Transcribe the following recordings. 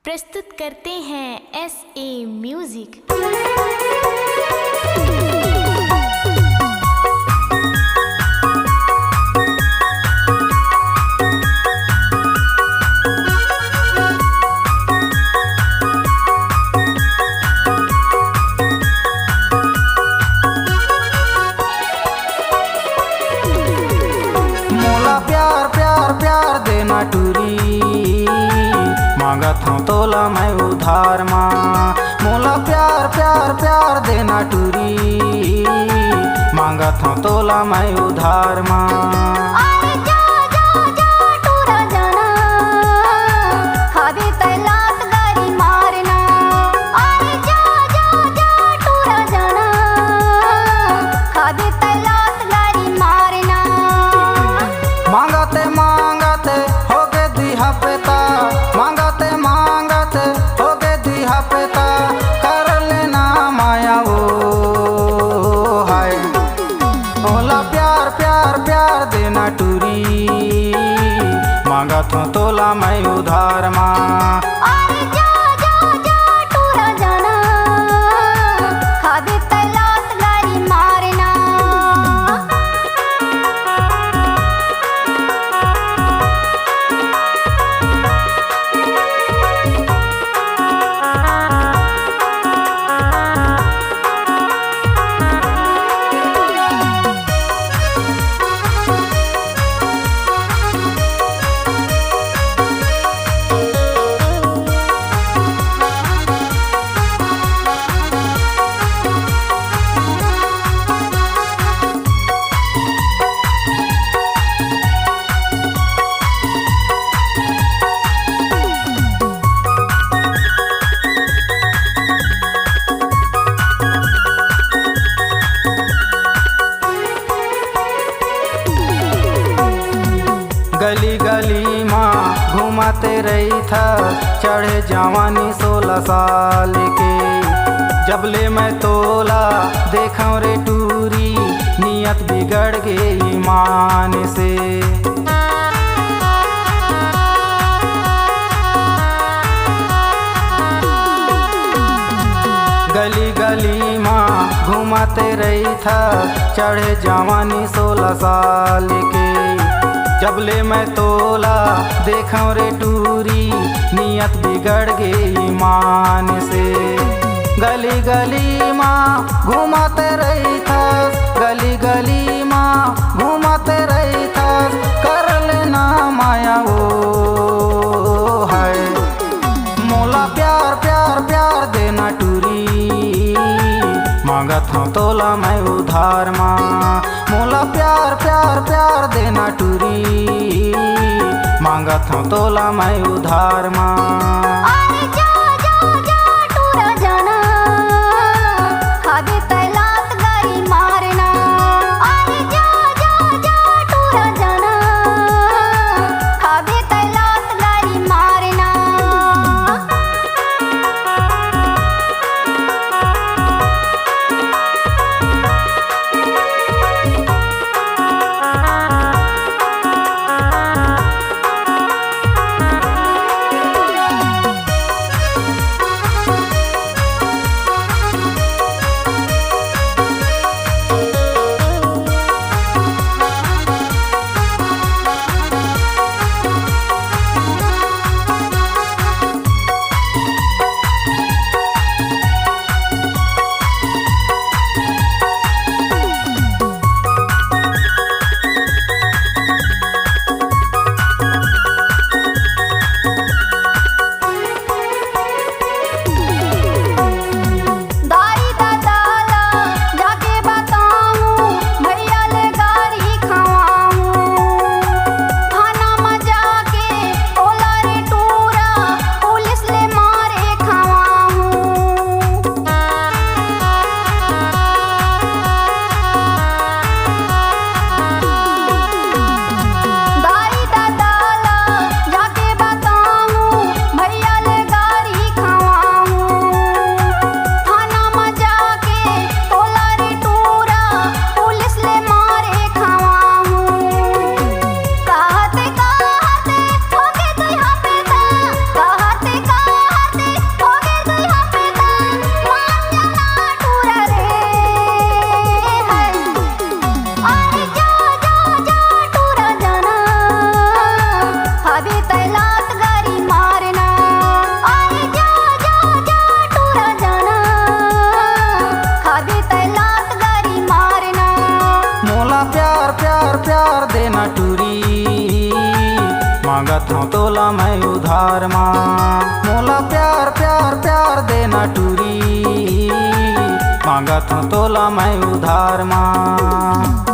प्रस्तुत करते हैं SA म्यूजिक। मोला प्यार प्यार प्यार देना टूरी मांगत हूँ तोला मैं उधार माँ। मोला प्यार प्यार प्यार देना टूरी मांगत हूँ तोला मैं उधार माँ। मांगते मांगते हो गे दिहा पेता, मांगते मांगते हो गे दिहा पेता, कर लेना माया वो हाय। मोला प्यार प्यार प्यार देना टूरी मांगत हूँ तोला मैं उधार माँ। गली गली माँ घुमाते रही था, चढ़े जवानी 16 साल के। जबले मैं तोला देखा रे टूरी, नियत बिगड़ गई ईमान से। गली गली माँ घुमाते रही था, चढ़े जवानी 16 साल के। जबले मैं तोला देखा रे टूरी, नियत बिगड़ गई ईमान से। गली गली माँ घुमाते रही था, गली गली माँ घुमाते रही था, कर लेना माया वो है। मोला प्यार प्यार प्यार देना टूरी मांगत हूँ तोला मैं उधार माँ। मोला प्यार प्यार प्यार देना टूरी मांगत हूँ तोला मैं उधार माँ। तोला मैं उधार माँ। मोला प्यार प्यार प्यार देना टूरी, मांगत हूँ तोला मैं उधार माँ।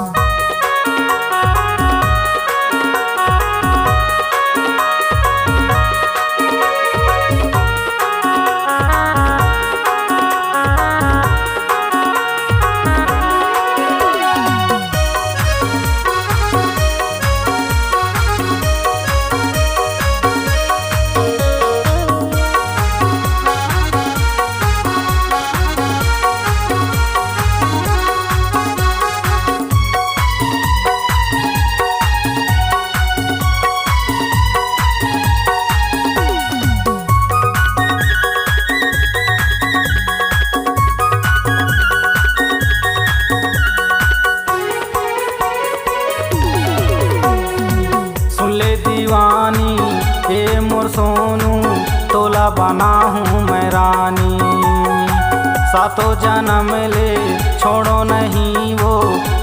दीवानी ए मोर सोनू तोला बना हूँ मैं रानी, सातों जन्म ले छोड़ो नहीं वो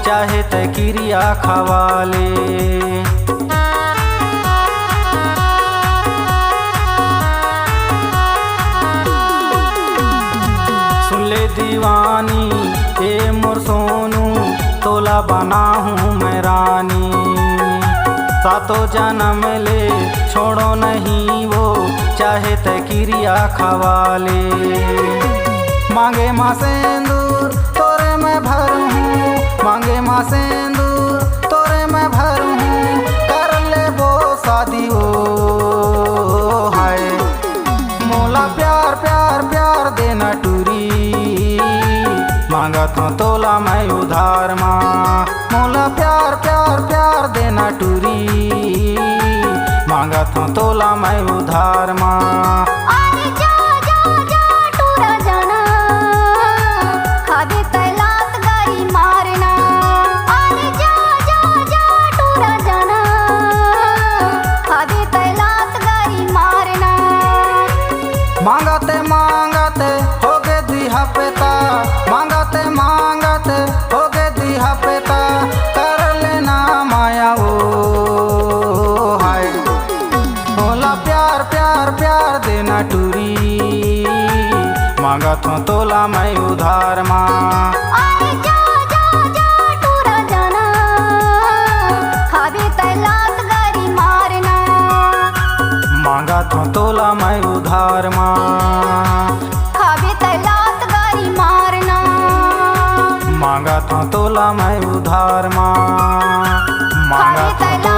चाहे ते क्रिया खवाले। सुन ले दीवानी ए मोर सोनू तोला बना हूँ मैं रानी, सातों जन्म ले छोड़ो नहीं वो चाहे ते क्रिया खवाले। मांगे माँ सिंदूर तोरे मैं भर हूँ, मांगे माँ सिंदूर तोरे मैं भर हूँ, कर ले वो शादी ओ हाय। मोला प्यार प्यार प्यार देना टूरी, मांगत हूँ तोला मैं उधार माँ। मोला प्यार प्यार प्यार देना टूरी, मांगत हूँ तोला मैं उधार माँ। अरे जा जा जा टूरा जाना, खाबे तैलात गारी मारना। अरे जा जा जा टूरा जाना, खाबे तैलात गारी मारना। मांगते मांगते हो गए दिहा पेता, मांगते मांगते हो गए दिहा पेता, कर लेना माया ओ हाय। मोला प्यार प्यार प्यार देना टूरी, मांगत हूँ तोला मैं उधार माँ। अरे जा जा जा टूरा जाना, खाबे तैलात गारी मारना। मांगत हूँ तोला मैं उधार माँ, खाबे तैलात गारी मारना। मांगत हूँ तोला मैं उधार माँ, खाबे मांगत हूँ तैलात